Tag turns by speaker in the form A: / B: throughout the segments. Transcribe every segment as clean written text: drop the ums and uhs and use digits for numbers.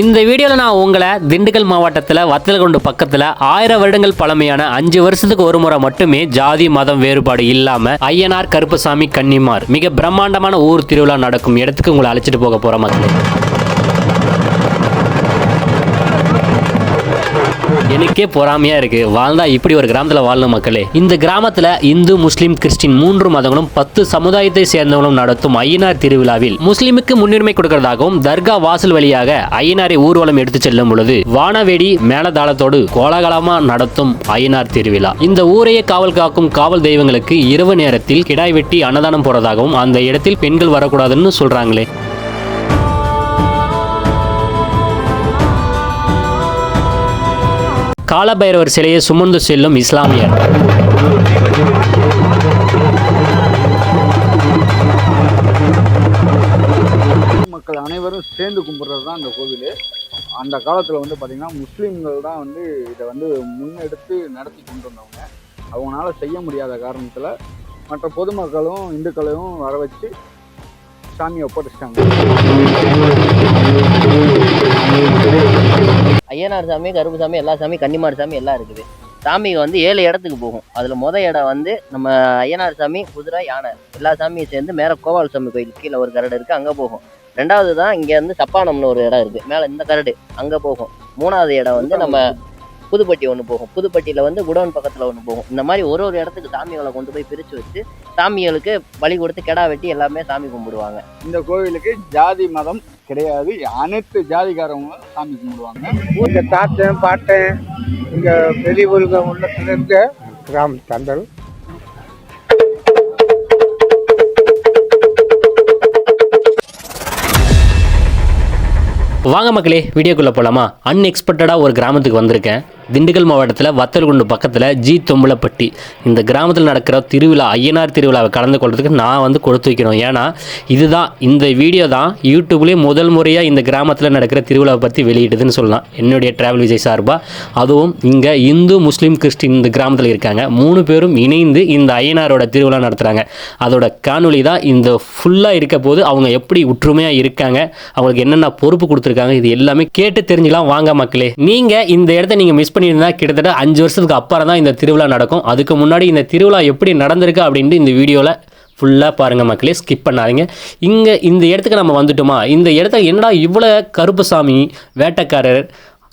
A: இந்த வீடியோவில் நான் உங்களை திண்டுக்கல் மாவட்டத்தில் வத்தலகுண்டு பக்கத்தில் 1000 வருடங்கள் பழமையான 5 வருஷத்துக்கு ஒரு முறை மட்டுமே ஜாதி மதம் வேறுபாடு இல்லாமல் ஐயனார் கருப்பசாமி கன்னிமார் மிக பிரம்மாண்டமான ஊர் திருவிழா நடக்கும் இடத்துக்கு உங்களை அழைச்சிட்டு போக போகிற மக்களே. எனக்கே பொறாமையா இருக்கு, வாழ்ந்தா இப்படி ஒரு கிராமத்தில் வாழணும் மக்களே. இந்த கிராமத்தில் இந்து முஸ்லீம் கிறிஸ்டின் 3 மதங்களும் 10 சமுதாயத்தை சேர்ந்தவங்களும் நடத்தும் ஐயனார் திருவிழாவில் முஸ்லீமுக்கு முன்னுரிமை கொடுக்கிறதாகவும் தர்கா வாசல் வழியாக ஐயனாரை ஊர்வலம் எடுத்து செல்லும் பொழுது வானவேடி மேலதாளத்தோடு கோலாகலமா நடத்தும் ஐயனார் திருவிழா. இந்த ஊரையே காவல் காக்கும் காவல் தெய்வங்களுக்கு இரவு நேரத்தில் கிடாய் வெட்டி அன்னதானம் போறதாகவும் அந்த இடத்தில் பெண்கள் வரக்கூடாதுன்னு சொல்றாங்களே. காலபைரவர் சிலையை சுமந்து செல்லும் இஸ்லாமியர்.
B: மக்கள் அனைவரும் சேர்ந்து கும்பிட்றது தான் இந்த கோவில். அந்த காலத்தில் வந்து பார்த்திங்கன்னா முஸ்லீம்கள் தான் வந்து இதை வந்து முன்னெடுத்து நடத்தி கொண்டு வந்தவங்க. அவங்களால செய்ய முடியாத காரணத்தில் மற்ற பொதுமக்களும் இந்துக்களையும் வர வச்சு சாமியை ஒப்படைச்சிட்டாங்க.
C: ஐயனார் சாமி, கருப்பு சாமி, எல்லா சாமி, கன்னிமார் சாமி எல்லாம் இருக்குது. சாமிக்கு வந்து 7 இடத்துக்கு போகும். அதில் இடம் வந்து நம்ம ஐயனார் சாமி, குதிரை, யானை எல்லா சாமியும் சேர்ந்து மேலே கோபால் சாமி கோயில் கீழே ஒரு கரடு இருக்குது, அங்கே போகும். 2வது தான் இங்கே வந்து சப்பானம்னு ஒரு இடம் இருக்குது, மேலே இந்த கரடு அங்கே போகும். 3வது இடம் வந்து நம்ம புதுப்பட்டி ஒன்று போகும். புதுப்பட்டியில் வந்து குடோன் பக்கத்தில் ஒன்று போகும். இந்த மாதிரி ஒரு இடத்துக்கு சாமிகளை கொண்டு போய் பிரித்து வச்சு சாமிகளுக்கு பலி கொடுத்து கெடா வெட்டி எல்லாமே சாமி கும்பிடுவாங்க.
B: இந்த கோவிலுக்கு ஜாதி மதம் கிடையாது, அனைத்து ஜாதிக்காரவங்களும் சாமி கும்பிடுவாங்க.
D: இங்கே தாத்தன் பாட்டன் இங்கே பெரியவர்கள் உள்ளத்துலேருந்து கிராம தண்டல்.
A: வாங்க மக்களே, வீடியோக்குள்ளே போகலாமா? அன்எக்ஸ்பெக்டடாக ஒரு கிராமத்துக்கு வந்திருக்கேன். திண்டுக்கல் மாவட்டத்தில் வத்தலகுண்டு பக்கத்தில் ஜி தொம்பலப்பட்டி. இந்த கிராமத்தில் நடக்கிற திருவிழா, ஐயனார் திருவிழாவை கலந்து கொள்றதுக்கு நான் வந்து கொடுத்து வைக்கணும். ஏன்னா இதுதான், இந்த வீடியோ தான் யூடியூப்லேயே முதல் முறையாக இந்த கிராமத்தில் நடக்கிற திருவிழாவை பற்றி வெளியிடுதுன்னு சொல்லலாம், என்னுடைய டிராவல் விஜய் சார்பாக. அதுவும் இங்கே இந்து முஸ்லீம் கிறிஸ்டின் இந்த கிராமத்தில் இருக்காங்க. 3 பேரும் இணைந்து இந்த ஐயனாரோட திருவிழா நடத்துகிறாங்க. அதோட காணொலி தான் இந்த ஃபுல்லாக இருக்க போது. அவங்க எப்படி ஒற்றுமையாக இருக்காங்க, அவங்களுக்கு என்னென்ன பொறுப்பு கொடுத்துருக்காங்க, இது எல்லாமே கேட்டு தெரிஞ்சுக்கலாம். வாங்க மக்களே, நீங்கள் இந்த இடத்த நீங்கள் மிஸ் பண்ணியிருந்தா கிட்டத்தட்ட 5 வருஷத்துக்கு அப்புறம் தான் இந்த திருவிழா நடக்கும். அதுக்கு முன்னாடி இந்த திருவிழா எப்படி நடந்திருக்கு அப்படின்ட்டு இந்த வீடியோவில் ஃபுல்லாக பாருங்கள் மக்களே, ஸ்கிப் பண்ணாதீங்க. இங்கே இந்த இடத்துக்கு நம்ம வந்துட்டோமா, இந்த இடத்துல என்னடா இவ்வளோ கருப்புசாமி, வேட்டைக்காரர்,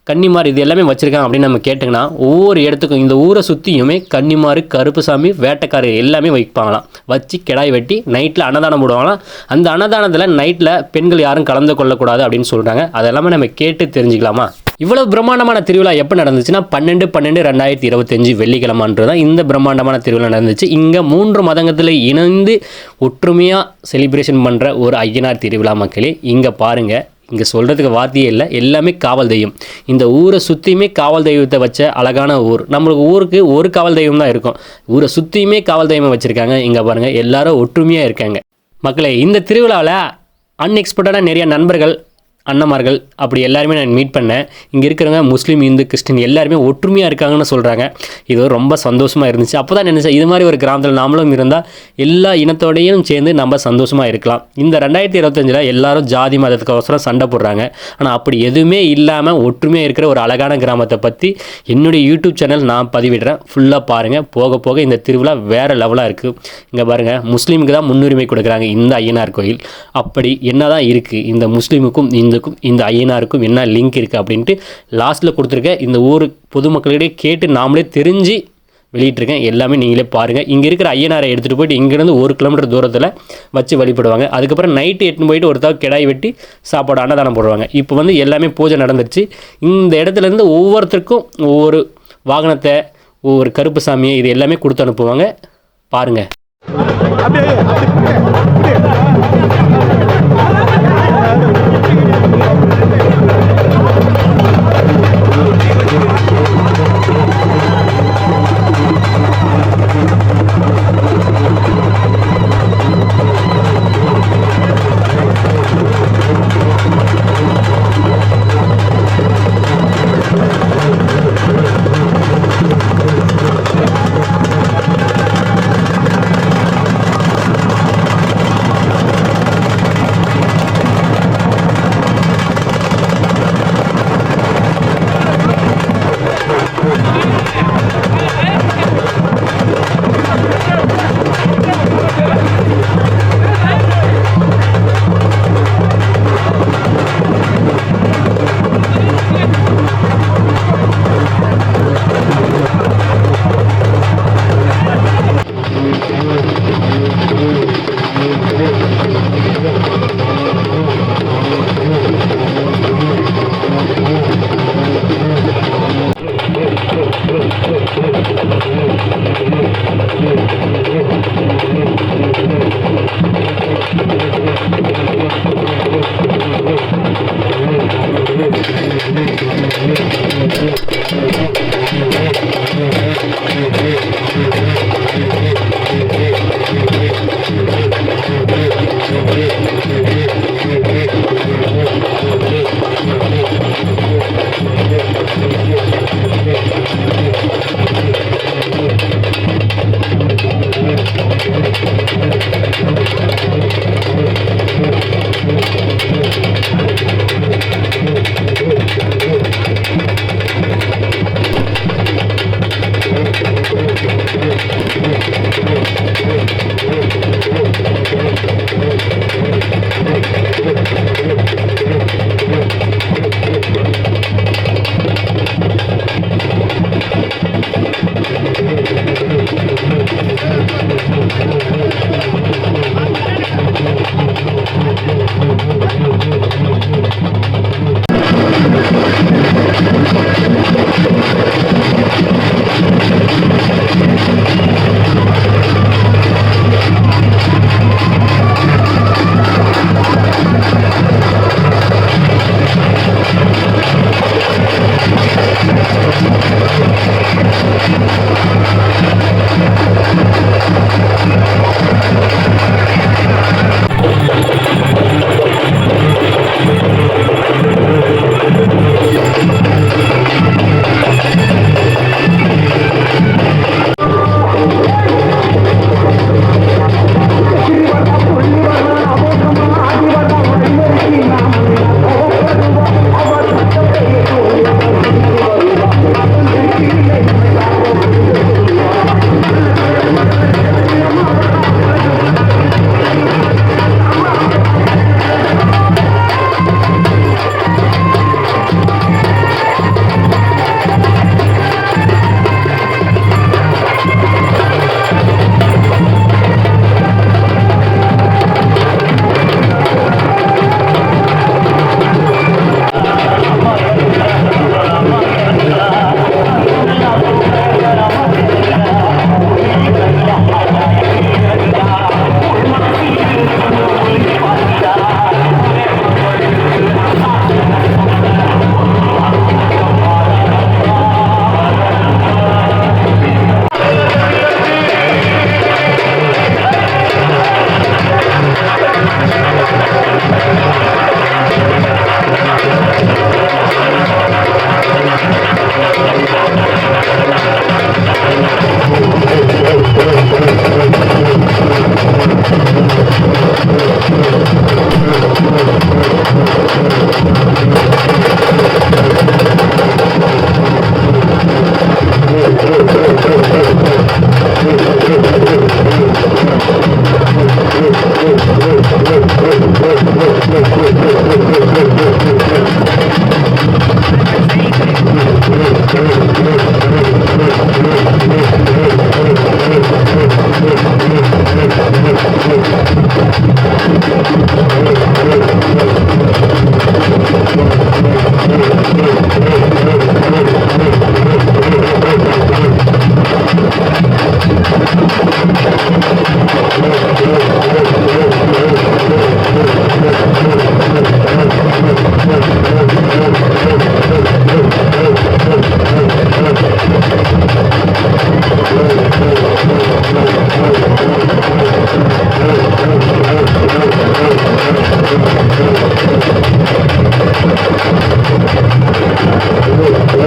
A: கன்னிமார் இது எல்லாமே வச்சுருக்காங்க அப்படின்னு நம்ம கேட்டிங்கன்னா, ஒவ்வொரு இடத்துக்கும் இந்த ஊரை சுற்றியுமே கன்னிமார், கருப்புசாமி, வேட்டைக்காரர் எல்லாமே வைப்பாங்களாம். வச்சு கிடாய் வெட்டி நைட்டில் அன்னதானம் போடுவாங்களாம். அந்த அன்னதானத்தில் நைட்டில் பெண்கள் யாரும் கலந்து கொள்ளக்கூடாது அப்படின்னு சொல்கிறாங்க. அதெல்லாமே நம்ம கேட்டு தெரிஞ்சுக்கலாமா? இவ்வளோ பிரம்மாண்டமான திருவிழா எப்போ நடந்துச்சுன்னா 12/12/2025 வெள்ளிக்கிழமான்றது தான் இந்த பிரம்மாண்டமான திருவிழா நடந்துச்சு. இங்கே 3 மதங்கத்தில் இணைந்து ஒற்றுமையாக செலிப்ரேஷன் பண்ணுற ஒரு ஐயனார் திருவிழா மக்களே. இங்கே பாருங்கள், இங்கே சொல்கிறதுக்கு வார்த்தையே இல்லை, எல்லாமே காவல் தெய்வம். இந்த ஊரை சுற்றியுமே காவல் தெய்வத்தை வச்ச அழகான ஊர். நம்மளுக்கு ஊருக்கு ஒரு காவல் தெய்வம் தான் இருக்கும், ஊரை சுற்றியுமே காவல் தெய்வம் வச்சுருக்காங்க. இங்கே பாருங்கள், எல்லாரும் ஒற்றுமையாக இருக்காங்க மக்களே. இந்த திருவிழாவில் அன்எக்ஸ்பெக்டடாக நிறைய நண்பர்கள், அண்ணமார்கள் அப்படி எல்லாருமே நான் மீட் பண்ணேன். இங்கே இருக்கிறவங்க முஸ்லீம், இந்து, கிறிஸ்டின் எல்லாருமே ஒற்றுமையாக இருக்காங்கன்னு சொல்கிறாங்க. இது ரொம்ப சந்தோஷமாக இருந்துச்சு. அப்போ தான் நினச்சேன், இது மாதிரி ஒரு கிராமத்தில் நாமளும் இருந்தால் எல்லா இனத்தோடையும் சேர்ந்து நம்ம சந்தோஷமாக இருக்கலாம். இந்த 2025 எல்லாரும் ஜாதி மதத்துக்கோசரம் சண்டை போடுறாங்க. ஆனால் அப்படி எதுவுமே இல்லாமல் ஒற்றுமையாக இருக்கிற ஒரு அழகான கிராமத்தை பற்றி என்னுடைய யூடியூப் சேனல் நான் பதிவிடுறேன். ஃபுல்லாக பாருங்கள். போக போக இந்த திருவிழா வேறு லெவலாக இருக்குது. இங்கே பாருங்கள், முஸ்லீமுக்கு தான் முன்னுரிமை கொடுக்குறாங்க இந்த ஐயனார் கோயில். அப்படி என்ன தான் இருக்குது இந்த முஸ்லீமுக்கும் இந்த ஐயனாருக்கும் என்ன லிங்க் இருக்குது அப்படின்ட்டு லாஸ்ட்டில் கொடுத்துருக்கேன். இந்த ஊர் பொதுமக்களிடையே கேட்டு நாமளே தெரிஞ்சு வெளியிட்டிருக்கேன். எல்லாமே நீங்களே பாருங்கள். இங்கே இருக்கிற ஐயனாரை எடுத்துகிட்டு போயிட்டு இங்கேருந்து 1 கிலோமீட்டர் தூரத்தில் வச்சு வழிபடுவாங்க. அதுக்கப்புறம் நைட்டு எட்டுன்னு போயிட்டு ஒருத்தர் கிடாய் வெட்டி சாப்பாடு அன்னதானம் போடுவாங்க. இப்போ வந்து எல்லாமே பூஜை நடந்துருச்சு. இந்த இடத்துலேருந்து ஒவ்வொருத்தருக்கும் ஒவ்வொரு வாகனத்தை, ஒவ்வொரு கருப்பு சாமியை இது எல்லாமே கொடுத்து அனுப்புவாங்க. பாருங்கள்.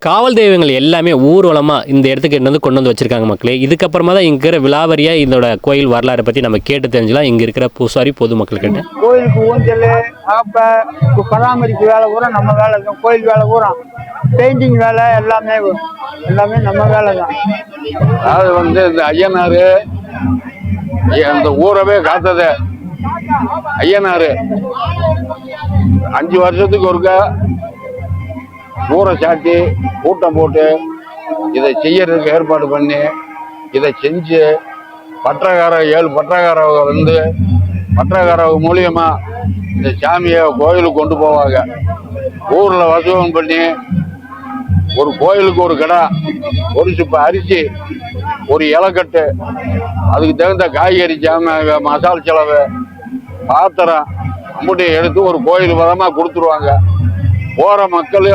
A: காவல் தெய்வங்கள் எல்லாமே ஊர்வலமாக இந்த இடத்துக்கு கொண்டு வந்து வச்சுருக்காங்க மக்களே. இதுக்கப்புறமா தான் இங்கே இருக்கிற விலாவரியாக இதோட கோயில் வரலாறை பற்றி நம்ம கேட்டு தெரிஞ்சுலாம் இங்கே இருக்கிற பூசாரி பொதுமக்கள்கிட்ட.
D: கோயிலுக்கு ஊஞ்சல் ஆப்பை பராமரிப்பு வேலை பூரா நம்ம வேலை இருக்கும். கோயில் வேலை பூரா பெயிண்டிங் வேலை எல்லாமே நம்ம வேலை தான்.
B: அது வந்து இந்த ஐயனாரு இந்த ஊரவே காத்தது ஐயனாரு 5 வருஷத்துக்கு ஒருக்கா ஊரை சாட்டி கூட்டம் போட்டு இதை செய்யறதுக்கு ஏற்பாடு பண்ணி இதை செஞ்சு பற்றக்கார 7 பற்றக்காரவங்க வந்து பற்றக்காரவங்க மூலியமா இந்த சாமியை கோயிலுக்கு கொண்டு போவாங்க. ஊர்ல வசூலம் பண்ணி ஒரு கோயிலுக்கு ஒரு கடை, ஒரு சிப்ப அரிசி, ஒரு இலக்கட்டு, அதுக்கு தகுந்த காய்கறி மசால் செலவு, பாத்திரம் அம்புட்டி எடுத்து ஒரு கோயில் பதமா கொடுத்துருவாங்க. போற மக்கள்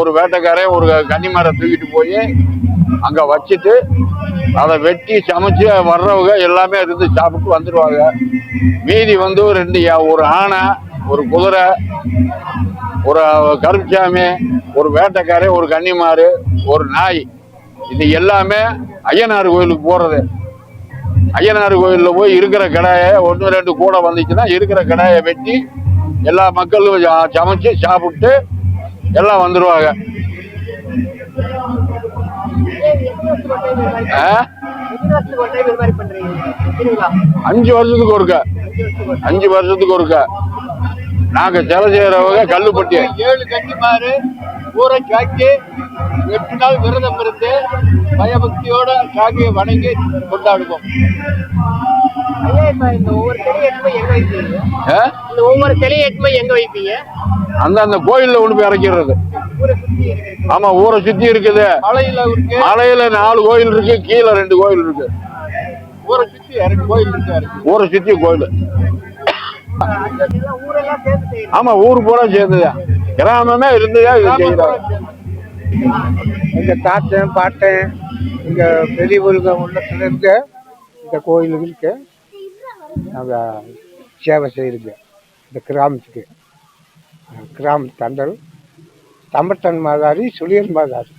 B: ஒரு வேட்டைக்காரன் ஒரு கன்னிமரம் தூக்கிட்டு போய் அங்க வச்சுட்டு அதை வெட்டி சமைச்சு வர்றவங்க எல்லாமே இருந்து சாப்பிட்டு வந்துடுவாங்க. மீதி வந்து ஒரு ஆனை, ஒரு குதிரை, ஒரு கருப்புசாமி, ஒரு வேட்டைக்காரன், ஒரு கன்னிமாறு, ஒரு நாய், இது எல்லாமே ஐயனார் கோயிலுக்கு போறது. ஐயனார் கோயில்ல போய் இருக்கிற கடாயை 1-2 கூட வந்துச்சுன்னா இருக்கிற கடாயை வெட்டி எல்லா மக்களும் சமைச்சு சாப்பிட்டு எல்லாம் வந்துடுவாங்க. 5 வருஷத்துக்கு ஒருக்க 5 வருஷத்துக்கு ஒருக்க நாங்க சிலை செய்யறவங்க கல்லுப்பட்டி
D: 7 கன்னிமாரு ஊரை சாக்கி 8 நாள் விரதம் இருந்து பயபக்தியோட சாக்கியை வணங்கி கொண்டாடுவோம். ஒவ்வொரு சிலையை எங்க வைப்பீங்க?
B: அந்த கோயில்ல கொண்டு போய் இறக்கிறது. ஆமா, ஊரை சுத்தி இருக்குது. மலையில 4 கோயில் இருக்கு, கீழே 2 கோயில் இருக்கு.
D: ஊரை சுத்தி 2 கோயில் இருக்கு.
B: ஊரை சுத்தி கோயில். ஆமா, ஊர் பூரா சேர்ந்துதான், கிராமமே இருந்துதான் இது செய்யறாங்க.
D: எங்க தாத்தன் பாட்டன் இங்க பெரியவர்கள் உள்ளத்துல இருக்க இந்த கோயிலுக்கு நாங்க சேவை செய்யுங்க. இந்த கிராமத்துக்கு கிராம தண்டல் தம்பட்டன் மாதாரி, சுழியன் மாதாரி.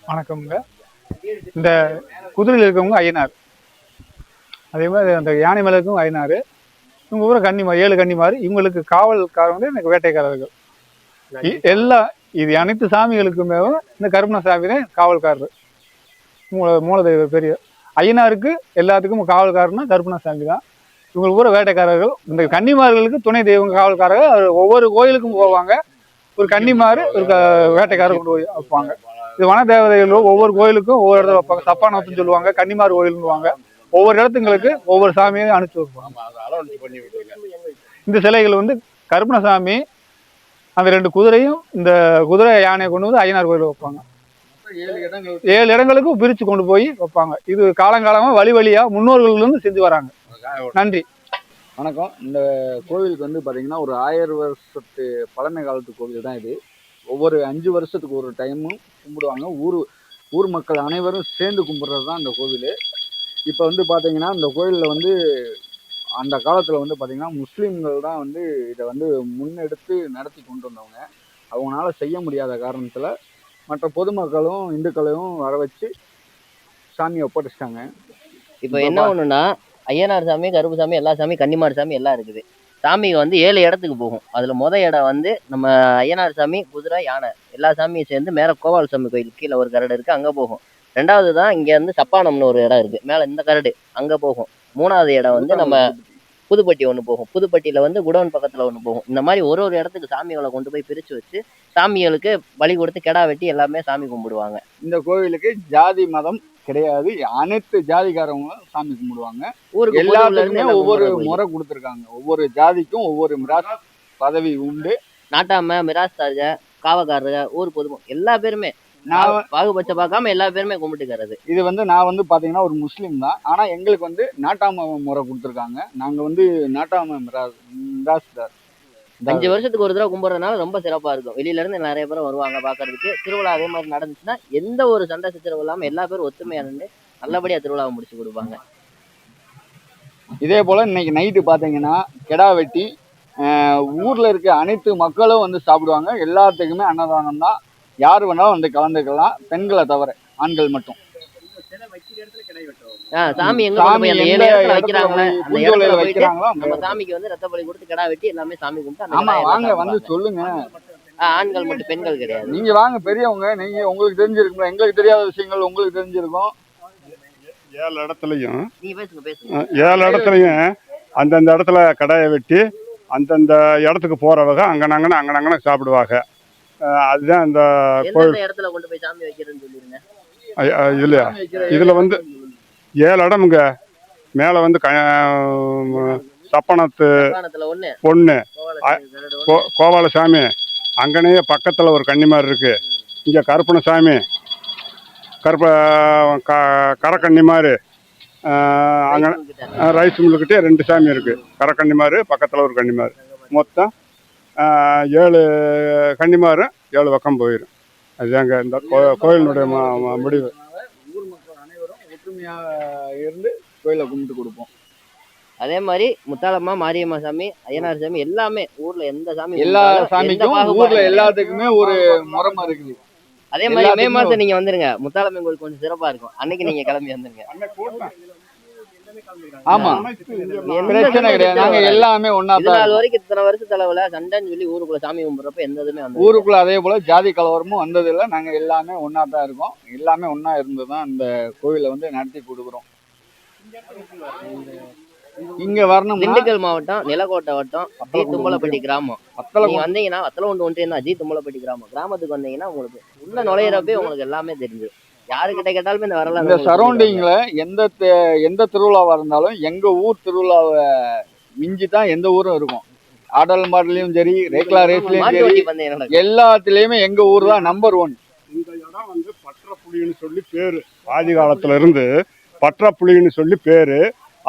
D: வணக்கம்ங்க. இந்த குதிரையில் இருக்கவங்க ஐயனார், அதே மாதிரி அந்த யானை மேல இருக்கவங்க ஐயனார். இவங்க ஊரை கன்னிமார், 7 கன்னிமார். இவங்களுக்கு காவல்காரர் வந்து எனக்கு வேட்டைக்காரர்கள். இது அனைத்து சாமிகளுக்குமே இந்த கருப்பண சாமி தான் காவல்காரர். மூலதெய்வ பெரிய ஐயனாருக்கு எல்லாத்துக்கும் காவல்காரர்னா கருப்பண சாமி தான். இவங்களுக்கு ஊரை வேட்டைக்காரர்கள். இந்த கன்னிமார்களுக்கு துணை தெய்வம் காவல்காரர்கள். ஒவ்வொரு கோயிலுக்கும் போவாங்க. ஒரு கன்னிமாறு ஒரு வேட்டைக்காரர் கொண்டு போய் வைப்பாங்க. இது வன தேவதைகளும் ஒவ்வொரு கோயிலுக்கும் ஒவ்வொரு இடத்துல வைப்பாங்க. தப்பானத்துன்னு சொல்லுவாங்க, கன்னிமார் கோயிலுன்னுவாங்க. ஒவ்வொரு இடத்துங்களுக்கு ஒவ்வொரு சாமியை அனுப்பிச்சு வைப்பாங்க. இந்த சிலைகள் வந்து கருப்பணசாமி, அந்த 2 குதிரையும் இந்த குதிரை யானையை கொண்டு வந்து ஐயனார் கோயிலில் வைப்பாங்க. 7 இடங்களுக்கும் பிரித்து கொண்டு போய் வைப்பாங்க. இது காலங்காலமாக வழியா முன்னோர்கள் இருந்து செஞ்சு வராங்க. நன்றி.
B: வணக்கம். இந்த கோவிலுக்கு வந்து பார்த்தீங்கன்னா ஒரு 1000 வருஷத்து பழமை காலத்து கோவில் தான் இது. ஒவ்வொரு 5 வருஷத்துக்கு ஒரு டைமும் கும்பிடுவாங்க. ஊர் மக்கள் அனைவரும் சேர்ந்து கும்பிட்றது தான் இந்த கோவில். இப்போ வந்து பார்த்தீங்கன்னா இந்த கோயிலில் வந்து அந்த காலத்தில் வந்து பார்த்தீங்கன்னா முஸ்லீம்கள் தான் வந்து இதை வந்து முன்னெடுத்து நடத்தி கொண்டு வந்தவங்க. அவங்களால செய்ய முடியாத காரணத்தில் மற்ற பொதுமக்களும் இந்துக்களையும் வர வச்சு சாமியை ஒப்படைச்சிட்டாங்க.
C: இப்போ என்ன ஒண்ணுன்னா, ஐயனார் சாமி, கருப்பு சாமி, எல்லா சாமி, கன்னிமார் சாமி எல்லாம் இருக்குது. சாமிக்கு வந்து 7 இடத்துக்கு போகும். அதுல இடம் வந்து நம்ம ஐயனார் சாமி, குதிரை, யானை எல்லா சாமியும் சேர்ந்து மேல கோபால் சாமி கோயில் கீழே ஒரு கரடு இருக்கு, அங்க போகும். 2வது தான் இங்க வந்து சப்பானம்னு ஒரு இடம் இருக்கு, மேல இந்த கரடு அங்க போகும். 3வது இடம் வந்து நம்ம புதுப்பட்டி ஒன்று போகும். புதுப்பட்டியில வந்து குடோன் பக்கத்துல ஒன்று போகும். இந்த மாதிரி ஒரு இடத்துக்கு சாமிகளை கொண்டு போய் பிரிச்சு வச்சு சாமிகளுக்கு பலி கொடுத்து கெடா வெட்டி எல்லாமே சாமி கும்பிடுவாங்க.
B: இந்த கோவிலுக்கு ஜாதி மதம் கிடையாது. அனைத்து ஜாதிக்காரங்களும் சாமி கும்பிடுவாங்க. எல்லாத்துக்குமே ஒவ்வொரு முறை கொடுத்துருக்காங்க. ஒவ்வொரு ஜாதிக்கும் ஒவ்வொரு மிராஸ் பதவி உண்டு.
C: நாட்டாம, மிராஸ்தாருங்க, காவக்காரருங்க, ஊர் பொதுமக்கள் எல்லா பேருமே பாகுபட்சம் பார்க்காம எல்லா பேருமே கும்பிட்டுக்கிறது.
B: இது வந்து நான் வந்து பாத்தீங்கன்னா ஒரு முஸ்லீம் தான். ஆனா எங்களுக்கு வந்து நாட்டாம முறை கொடுத்துருக்காங்க. நாங்க வந்து நாட்டாம மிராஸ்தார்
C: 5 வருஷத்துக்கு ஒரு தடவை கும்பிட்றதுனால ரொம்ப சிறப்பா இருக்கும். வெளியில இருந்து நிறைய பேர் வருவாங்க பாக்குறதுக்கு. திருவிழா அதே மாதிரி நடந்துச்சுன்னா எந்த ஒரு சண்டை சச்சரவு இல்லாம எல்லா பேரும் ஒத்துமையா இருந்து நல்லபடியா திருவிழாவை முடிச்சு கொடுப்பாங்க.
B: இதே போல இன்னைக்கு நைட்டு பாத்தீங்கன்னா கெடா வெட்டி ஊர்ல இருக்க அனைத்து மக்களும் வந்து சாப்பிடுவாங்க. எல்லாத்துக்குமே அன்னதானம் தான். யாரு வேணாலும் வந்து கலந்துக்கலாம், பெண்களை தவிர, ஆண்கள் மட்டும்.
C: சாமி எங்க வைக்கிறாங்களோ நம்ம சாமிக்கு வந்து ரத்த பலி கொடுத்து கெடா வெட்டி எல்லாமே சாமி கும்பிட்டு.
B: ஆமா, வாங்க வந்து சொல்லுங்க.
C: ஆண்கள் மட்டும், பெண்கள் கிடையாது.
B: நீங்க வாங்க, பெரியவங்க, நீங்க உங்களுக்கு தெரிஞ்சிருக்கும், எங்களுக்கு தெரியாத விஷயங்கள் உங்களுக்கு தெரிஞ்சிருக்கும்.
E: 7 இடத்துலையும் அந்தந்த இடத்துல கடாயை வெட்டி அந்தந்த இடத்துக்கு போகிறவங்க அங்கனங்கன சாப்பிடுவாங்க. அதுதான் இந்த
C: எந்தெந்த இடத்துல கொண்டு போய் சாமி வைக்கிறதுன்னு சொல்லிருங்க.
E: இதுலையா இதில் வந்து 7 இடமுங்க. மேலே வந்து சப்பனத்து
C: வாகனத்துல ஒண்ணு
E: பொண்ணு
C: கோவாலசாமி கருடு ஒண்ணு.
E: கோபாலசாமி, அங்கனையே பக்கத்தில் ஒரு கன்னிமார் இருக்குது. இங்கே கருப்பணசாமி, கரக்கன்னிமார், அங்கே
C: கிட்ட.
E: ரைஸ் மில்லுக்கிட்டே 2 சாமி இருக்குது. கரக்கன்னிமார் பக்கத்தில் ஒரு கன்னிமார். மொத்தம் 7 கன்னிமாரும் 7 பக்கம் போயிடும். அதுதாங்க இந்த கோயிலினுடைய முடிவு.
B: ஊர் மக்கள் அனைவரும் ஒற்றுமையா இருந்து கோயிலை கும்பிட்டு கொடுப்போம்.
C: அதே மாதிரி முத்தாளம்மா, மாரியம்மா சாமி, ஐயனார் சாமி எல்லாமே ஊர்ல எந்த சாமி
B: எல்லா
C: கும்பிட்டாலும் எந்த
B: சாமிக்கும்
C: பாகுபாடும்
B: ஊர்ல
C: கிடையாது.
B: எல்லாத்துக்குமே ஒரு முறைமை இருக்குது.
C: அதே மாதிரி மே
B: எல்லாத்துக்குமே
C: மாசம் நீங்க வந்துருங்க. முத்தாளம்மன் கோயில் கொஞ்சம் சிறப்பா இருக்கும். அன்னைக்கு நீங்க கிளம்பி வந்துருங்க.
B: ஆமா,
C: எந்த
B: பிரச்சனை கிடையாது. நாங்க
C: வராது.
B: எல்லாமே ஒன்னா
C: இது
B: தான்
C: நாள்
B: இருக்கோம்.
C: வரைக்கும் இத்தனை வருஷ தலைவுல சண்டைன்னு சொல்லி ஊருக்குள்ள சாமி கும்பிடுறப்ப எந்த இதுவுமே வந்து
B: ஊருக்குள்ள அதே போல ஜாதி கலவரமும் வந்தது இல்லை. நாங்க எல்லாமே ஒன்னா தான் இருக்கோம். எல்லாமே ஒன்னா இருந்து தான் இந்த கோயிலை வந்து நடத்தி கொடுக்குறோம். இங்க வரணும்னா
C: திண்டுக்கல் மாவட்டம் நிலக்கோட்டை வட்டம் ஜி தும்பலப்பட்டி கிராமம்.
B: வத்தலை
C: நீங்க வந்தீங்கன்னா வத்தலகுண்டு ஒன்றியம் தான் ஜி தும்பலப்பட்டி கிராமம். கிராமத்துக்கு வந்தீங்கன்னா உங்களுக்கு உள்ள நுழையிறப்பே உங்களுக்கு எல்லாமே தெரிஞ்சு. யாருக்கிட்ட கேட்டாலுமே இந்த வரலாறு
B: இந்த
C: உங்களுக்கு
B: சரௌண்டிங்ல எந்த திருவிழாவா இருந்தாலும் எங்க ஊர் திருவிழாவை மிஞ்சி தான் எந்த ஊரும் இருக்கும். ஆடல் மாடலையும் சரி, ரேக்லா
C: சொல்லிடுவாங்க.
B: ரேஸ்லயும்
C: மாட்டு
B: சரி,
C: வண்டி பந்தயம் நடக்கும்.
B: எல்லாத்துலயுமே எங்க ஊர் தான் நம்பர் 1.
E: இந்த இடம் வந்து பற்றப்புலின்னு சொல்லி பேர். ஆதி காலத்துல இருந்து பற்றப்புலின்னு சொல்லி பேர்.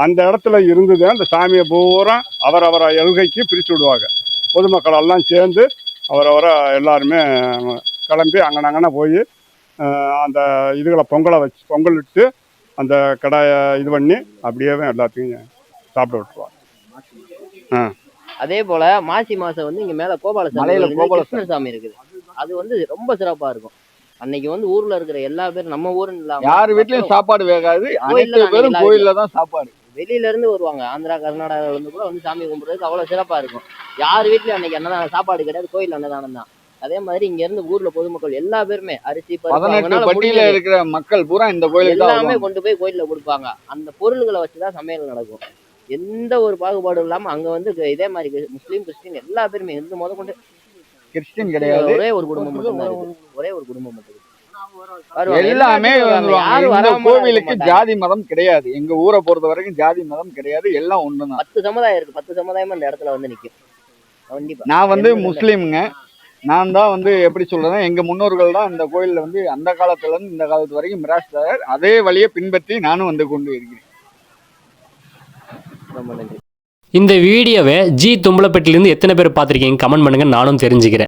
E: அந்த இடத்துல இருந்தது அந்த சாமியை பூரா அவரவர எழுகைக்கு பிரித்து விடுவாங்க. பொதுமக்கள் எல்லாம் சேர்ந்து அவரவர எல்லாருமே கிளம்பி அங்கனங்கன்னா போய் அந்த இதுகளை பொங்கல் இட்டு அந்த கடாயை இது பண்ணி அப்படியே எல்லாத்தையும் சாப்பிட விட்டுருவாங்க.
C: அதே போல மாசி மாசம் வந்து இங்க மேல கோபாலசாமி
B: மலையில
C: கோயில்
B: கோபாலசாமி.
C: கிருஷ்ணர் சாமி இருக்குது. அது வந்து ரொம்ப சிறப்பா இருக்கும். அன்னைக்கு வந்து ஊர்ல இருக்கிற எல்லா பேரும் நம்ம ஊருன்னு இல்லாம
B: யார் வீட்லயும் சாப்பாடு வேகாது.
C: கோயில்ல
B: அனைத்து
C: நாங்க
B: பேரும்
C: எல்லாரும்
B: கோயில்ல தான் சாப்பாடு.
C: வெளியில இருந்து வருவாங்க. ஆந்திரா, கர்நாடகால இருந்து கூட வந்து சாமி கும்பிடுறதுக்கு அவ்வளவு சிறப்பா இருக்கும். யார் வீட்லயும் அன்னைக்கு அன்னதானம் சாப்பாடு கிடையாது. கோயில் அன்னதானம் தான். அதே மாதிரி இங்க இருந்து ஊர்ல பொதுமக்கள் எல்லா பேருமே அரிசி, பருப்பு
B: 18
C: அவங்களால
B: பட்டியில
C: முடிஞ்சது
B: இருக்கிற மக்கள் பூரா இந்த கோயிலுக்கு தான்
C: எல்லாமே
B: வருவாங்க.
C: கொண்டு போய் கோயில்ல கொடுப்பாங்க. அந்த பொருள்களை வச்சுதான் சமையல் நடக்கும். எந்த ஒரு பாகுபாடும் இல்லாம அங்க வந்து இதே மாதிரி முஸ்லீம், கிறிஸ்டின் எல்லா பேருமே இருந்து முத கொண்டு
B: கிறிஸ்டின் கிடையாது.
C: ஒரே ஒரு குடும்பம் மட்டும்தான் இருக்குது. ஒரே ஒரு குடும்பம் மட்டும் இருக்கு. வருவாங்க.
B: எல்லாமே
C: எல்லாத்துக்கும் வருவாங்க.
B: வந்துருவாங்க.
C: யாரும்
B: இந்த
C: வராம இருக்க
B: கோவிலுக்கு
C: மாட்டாங்க.
B: ஜாதி மதம் கிடையாது. எங்க ஊரை பொறுத்த வரைக்கும் ஜாதி மதம் கிடையாது. எல்லாம் ஒண்ணுதான்.
C: 10 சமுதாயம் இருக்கு. 10 சமுதாயமும் அந்த இடத்துல வந்து நிக்கும். கண்டிப்பா.
B: நான் வந்து
C: எந்த
B: முஸ்லீமுங்க. நான் தான் வந்து எப்படி சொல்றேன், எங்க முன்னோர்கள் தான் இந்த கோயில்ல வந்து அந்த காலத்துல இருந்து இந்த காலத்து வரைக்கும் மிராஸ்தார். அதே வழியை பின்பற்றி நானும் வந்து கொண்டு இருக்கிறேன்.
C: ரொம்ப நன்றி.
A: இந்த வீடியோவை ஜி தும்பலப்பட்டிலேருந்து எத்தனை பேர் பார்த்துருக்கீங்க கமெண்ட் பண்ணுங்கள், நானும் தெரிஞ்சுக்கிறேன்.